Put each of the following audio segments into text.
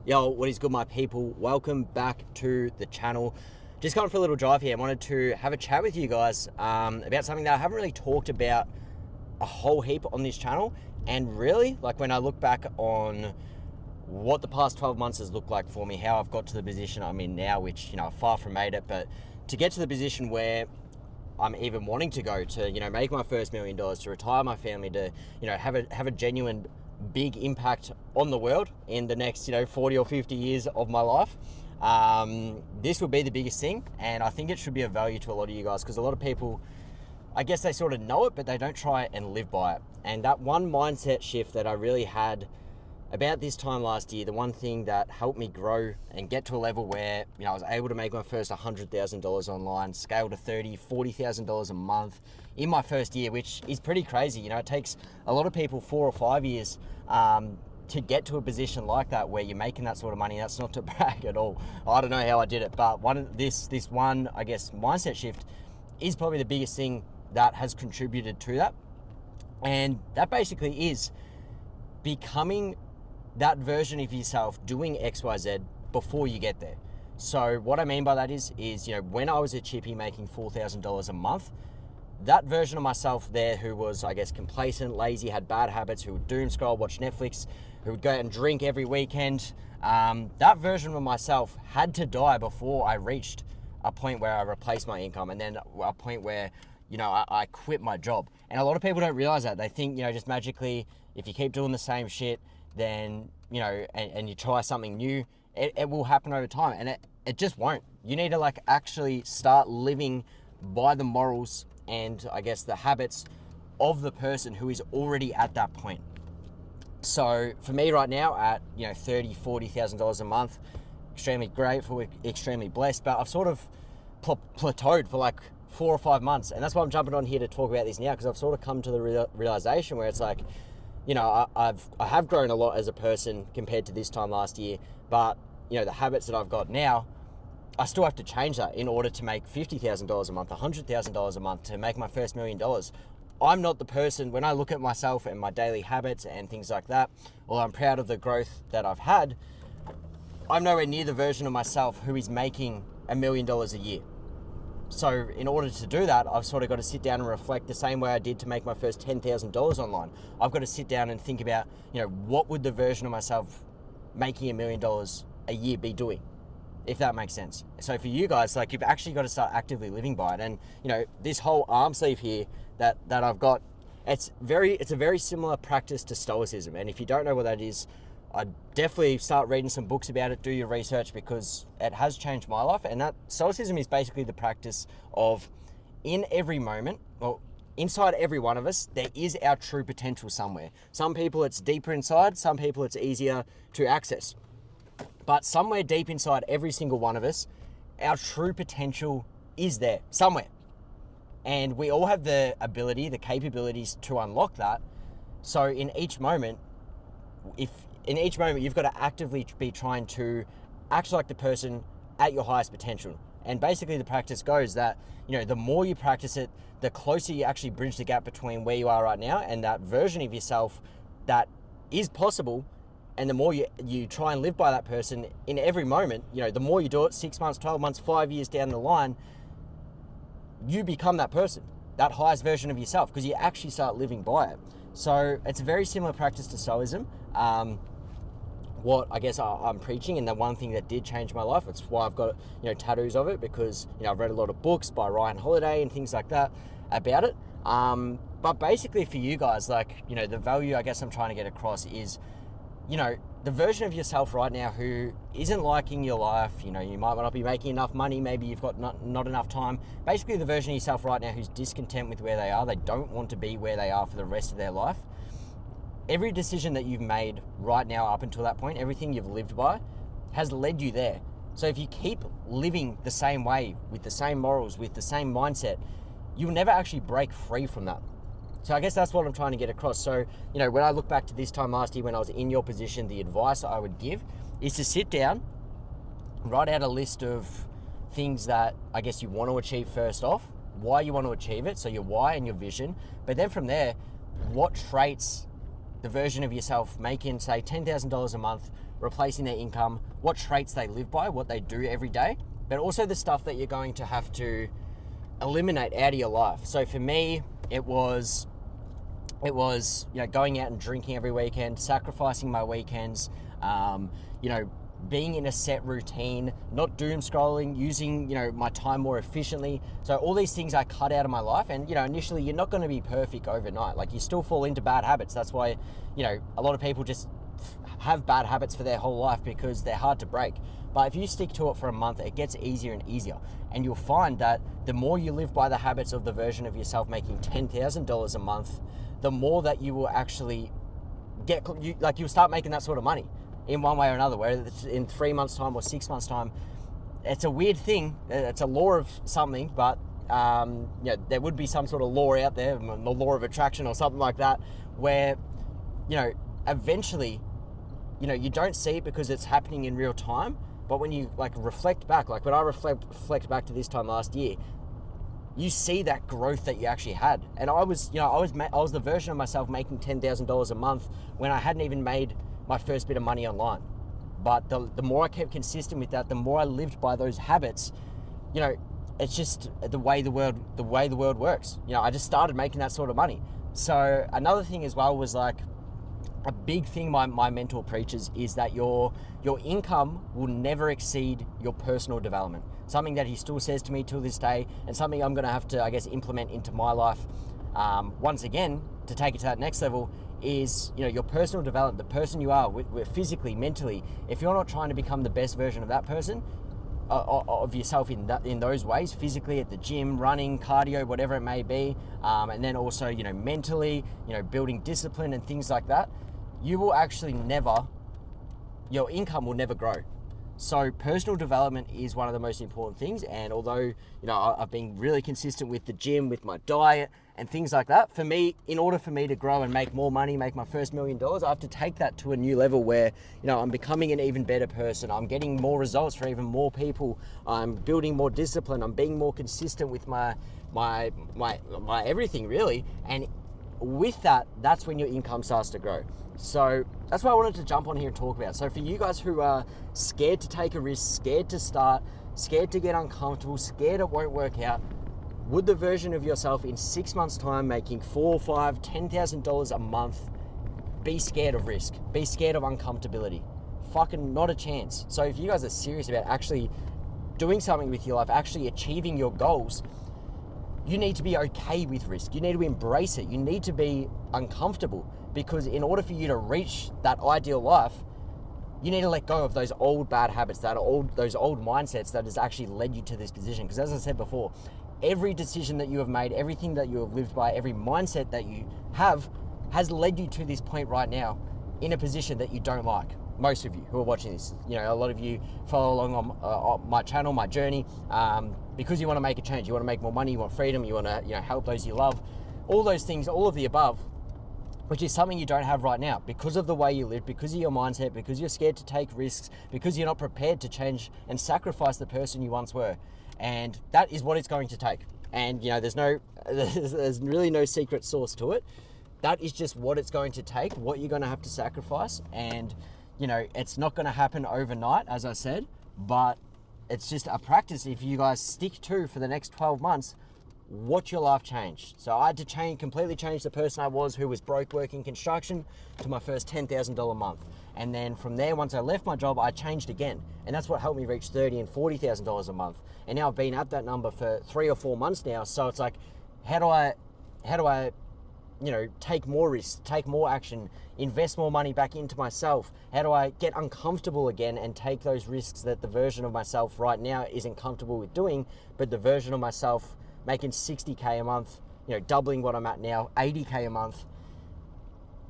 Yo, what is good, my people? Welcome back to the channel. Just going for a little drive here. I wanted to have a chat with you guys about something that I haven't really talked about a whole heap on this channel. And really, like when I look back on what the past 12 months has looked like for me, how I've got to the position I'm in now, which, I've far from made it, but to get to the position where I'm even wanting to go to, make my first $1 million, to retire my family, to, have a genuine big impact on the world in the next 40 or 50 years of my life. This will be the biggest thing, and I think it should be of value to a lot of you guys, because a lot of people, I guess they sort of know it, but they don't try and live by it. And that one mindset shift that I really had about this time last year, the one thing that helped me grow and get to a level where I was able to make my first $100,000 online, scale to $30,000, $40,000 a month in my first year, which is pretty crazy. It takes a lot of people 4 or 5 years to get to a position like that where you're making that sort of money. That's not to brag at all. I don't know how I did it, but this one, I guess, mindset shift is probably the biggest thing that has contributed to that. And that basically is becoming that version of yourself doing XYZ before you get there. So what I mean by that is when I was a chippy making $4,000 a month, that version of myself there who was, I guess, complacent, lazy, had bad habits, who would doom scroll, watch Netflix, who would go out and drink every weekend, that version of myself had to die before I reached a point where I replaced my income, and then a point where I quit my job. And a lot of people don't realize that. They think just magically, if you keep doing the same shit, then and you try something new, it will happen over time, and it just won't. You need to actually start living by the morals and, I guess, the habits of the person who is already at that point. So for me right now at $30,000, $40,000 a month, extremely grateful, extremely blessed, but I've sort of plateaued for 4 or 5 months, and that's why I'm jumping on here to talk about this now, because I've sort of come to the realization where it's I have grown a lot as a person compared to this time last year, but the habits that I've got now, I still have to change that in order to make $50,000 a month, $100,000 a month, to make my first $1 million. I'm not the person, when I look at myself and my daily habits and things like that, while I'm proud of the growth that I've had, I'm nowhere near the version of myself who is making $1 million a year. So in order to do that, I've sort of got to sit down and reflect the same way I did to make my first $10,000 online. I've got to sit down and think about, what would the version of myself making $1 million a year be doing, if that makes sense. So for you guys, you've actually got to start actively living by it. And, this whole arm sleeve here that I've got, it's a very similar practice to Stoicism. And if you don't know what that is, I'd definitely start reading some books about it, do your research, because it has changed my life. And that Solicism is basically the practice of, in every moment, well, inside every one of us, there is our true potential somewhere. Some people it's deeper inside, some people it's easier to access. But somewhere deep inside every single one of us, our true potential is there, somewhere. And we all have the ability, the capabilities to unlock that. So in each moment, you've got to actively be trying to act like the person at your highest potential. And basically the practice goes that, the more you practice it, the closer you actually bridge the gap between where you are right now and that version of yourself that is possible. And the more you try and live by that person in every moment, the more you do it, 6 months, 12 months, 5 years down the line, you become that person, that highest version of yourself, because you actually start living by it. So it's a very similar practice to Stoicism. What I guess I'm preaching, and the one thing that did change my life, it's why I've got tattoos of it, because I've read a lot of books by Ryan Holiday and things like that about it. But basically for you guys, the value I guess I'm trying to get across is, the version of yourself right now who isn't liking your life, you might not be making enough money, maybe you've got not enough time. Basically the version of yourself right now who's discontent with where they are, they don't want to be where they are for the rest of their life. Every decision that you've made right now up until that point, everything you've lived by, has led you there. So if you keep living the same way, with the same morals, with the same mindset, you'll never actually break free from that. So I guess that's what I'm trying to get across. So, when I look back to this time last year when I was in your position, the advice I would give is to sit down, write out a list of things that I guess you want to achieve first off, why you want to achieve it, so your why and your vision. But then from there, what traits the version of yourself making, say, $10,000 a month replacing their income, what traits they live by, what they do every day, but also the stuff that you're going to have to eliminate out of your life. So for me, it was going out and drinking every weekend, sacrificing my weekends, being in a set routine, not doom scrolling, using my time more efficiently. So all these things I cut out of my life. And initially you're not going to be perfect overnight. Like, you still fall into bad habits. That's why a lot of people just have bad habits for their whole life, because they're hard to break. But if you stick to it for a month, it gets easier and easier. And you'll find that the more you live by the habits of the version of yourself making $10,000 a month, the more that you will actually you'll start making that sort of money in one way or another, whether it's in 3 months' time or 6 months' time. It's a weird thing. It's a law of something, but there would be some sort of law out there, the law of attraction or something like that, where eventually you don't see it because it's happening in real time. But when you reflect back, like when I reflect back to this time last year, you see that growth that you actually had. And I was the version of myself making $10,000 a month when I hadn't even made my first bit of money online. But the more I kept consistent with that, the more I lived by those habits. It's just the way the world works. I just started making that sort of money. So another thing as well was a big thing my mentor preaches is that your income will never exceed your personal development. Something that he still says to me till this day, and something I'm going to have to, I guess, implement into my life once again to take it to that next level is, your personal development, the person you are physically, mentally. If you're not trying to become the best version of that person, of yourself in those ways, physically at the gym, running, cardio, whatever it may be, and then also, mentally, building discipline and things like that, you will actually your income will never grow. So personal development is one of the most important things. And although, I've been really consistent with the gym, with my diet and things like that, for me, in order for me to grow and make more money, make my first $1 million, I have to take that to a new level where, I'm becoming an even better person. I'm getting more results for even more people. I'm building more discipline. I'm being more consistent with my everything, really. And with that, that's when your income starts to grow. So that's what I wanted to jump on here and talk about. So for you guys who are scared to take a risk, scared to start, scared to get uncomfortable, scared it won't work out, would the version of yourself in 6 months' time making $4,000, $5,000, $10,000 a month be scared of risk, be scared of uncomfortability? Fucking not a chance. So if you guys are serious about actually doing something with your life, actually achieving your goals, you need to be okay with risk. You need to embrace it. You need to be uncomfortable, because in order for you to reach that ideal life, you need to let go of those old bad habits, those old mindsets that has actually led you to this position. Because as I said before, every decision that you have made, everything that you have lived by, every mindset that you have has led you to this point right now in a position that you don't like. Most of you who are watching this, a lot of you follow along on my channel, my journey, because you want to make a change. You want to make more money, you want freedom, you want to help those you love, all those things, all of the above, which is something you don't have right now because of the way you live, because of your mindset, because you're scared to take risks, because you're not prepared to change and sacrifice the person you once were. And that is what it's going to take. And there's really no secret sauce to it. That is just what it's going to take, what you're going to have to sacrifice. And it's not going to happen overnight, as I said, but it's just a practice. If you guys stick to for the next 12 months, watch your life change. So I had to completely change the person I was, who was broke working construction, to my first $10,000 a month. And then from there, once I left my job, I changed again. And that's what helped me reach $30,000 and $40,000 a month. And now I've been at that number for 3 or 4 months now. So it's like, how do I take more risks, take more action, invest more money back into myself? How do I get uncomfortable again and take those risks that the version of myself right now isn't comfortable with doing, but the version of myself making $60K a month, doubling what I'm at now, $80K a month,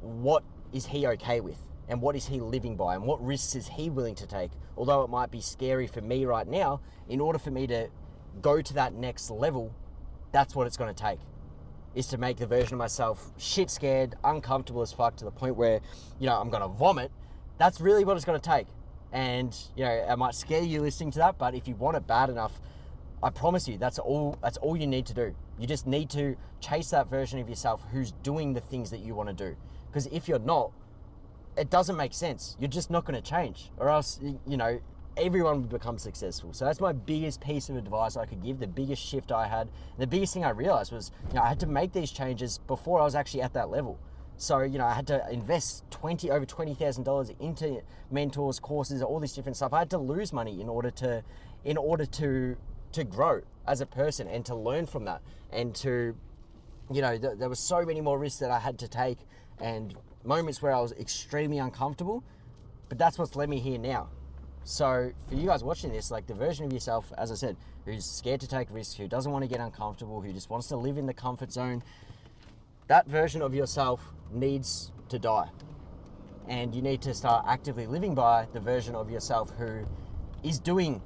what is he okay with? And what is he living by? And what risks is he willing to take? Although it might be scary for me right now, in order for me to go to that next level, that's what it's going to take. Is to make the version of myself shit scared, uncomfortable as fuck, to the point where, I'm going to vomit. That's really what it's going to take. And, it might scare you listening to that, but if you want it bad enough, I promise you, that's all you need to do. You just need to chase that version of yourself who's doing the things that you want to do. Because if you're not, it doesn't make sense. You're just not going to change, or else, you know, everyone would become successful. So that's my biggest piece of advice I could give, the biggest shift I had. And the biggest thing I realized was, you know, I had to make these changes before I was actually at that level. So, you know, I had to invest over $20,000 into mentors, courses, all this different stuff. I had to lose money in order to grow as a person and to learn from that. And to, you know, there were so many more risks that I had to take and moments where I was extremely uncomfortable, but that's what's led me here now. So for you guys watching this, like the version of yourself, as I said, who's scared to take risks, who doesn't want to get uncomfortable, who just wants to live in the comfort zone, that version of yourself needs to die. And you need to start actively living by the version of yourself who is doing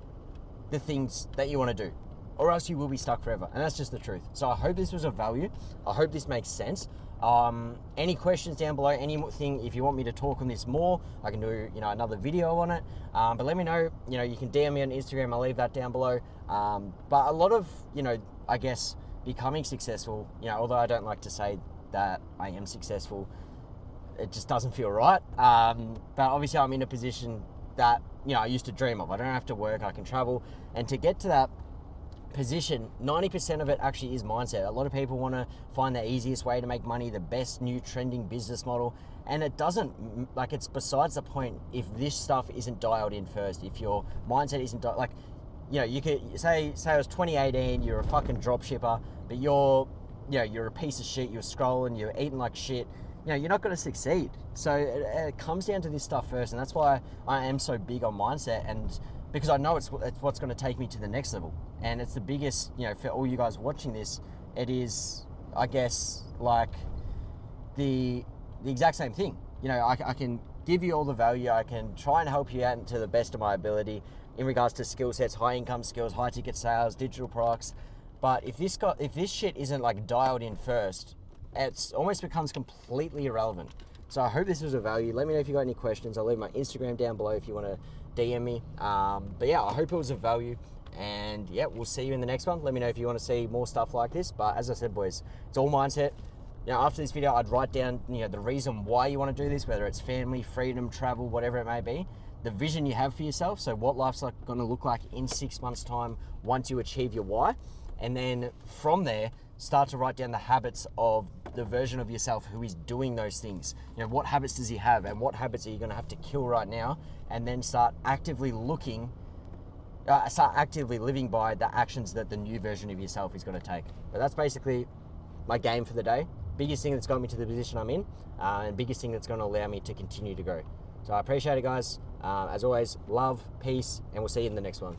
the things that you want to do, or else you will be stuck forever. And that's just the truth. So I hope this was of value. I hope this makes sense. Any questions down below, anything, if you want me to talk on this more, I can do, you know, another video on it. But let me know, you know, you can DM me on Instagram. I'll leave that down below. But a lot of, you know, I guess becoming successful, you know, although I don't like to say that I am successful, it just doesn't feel right. But obviously I'm in a position that, you know, I used to dream of. I don't have to work, I can travel. And to get to that position, 90% of it actually is mindset. A lot of people want to find the easiest way to make money, the best new trending business model, and it doesn't, like, it's besides the point if this stuff isn't dialed in first. If your mindset isn't like, you know, you could say it was 2018, you're a fucking drop shipper, but you're a piece of shit, you're scrolling, you're eating like shit, you know, you're not going to succeed. So it comes down to this stuff first, and that's why I am so big on mindset, and because I know it's what's going to take me to the next level. And it's the biggest, you know, for all you guys watching this, it is, I guess, like the exact same thing. You know, I can give you all the value, I can try and help you out to the best of my ability in regards to skill sets, high income skills, high ticket sales, digital products. But if this shit isn't like dialed in first, it almost becomes completely irrelevant. So I hope this was of value. Let me know if you got any questions. I'll leave my Instagram down below if you want to DM me. But yeah, I hope it was of value. And yeah, we'll see you in the next one. Let me know if you want to see more stuff like this. But as I said, boys, it's all mindset. You know, after this video, I'd write down, you know, the reason why you want to do this, whether it's family, freedom, travel, whatever it may be, the vision you have for yourself. So what life's like going to look like in 6 months' time once you achieve your why. And then from there, start to write down the habits of the version of yourself who is doing those things. You know, what habits does he have, and what habits are you going to have to kill right now? And then start actively living by the actions that the new version of yourself is going to take. But that's basically my game for the day. Biggest thing that's got me to the position I'm in, and biggest thing that's going to allow me to continue to grow. So I appreciate it, guys. As always, love, peace, and we'll see you in the next one.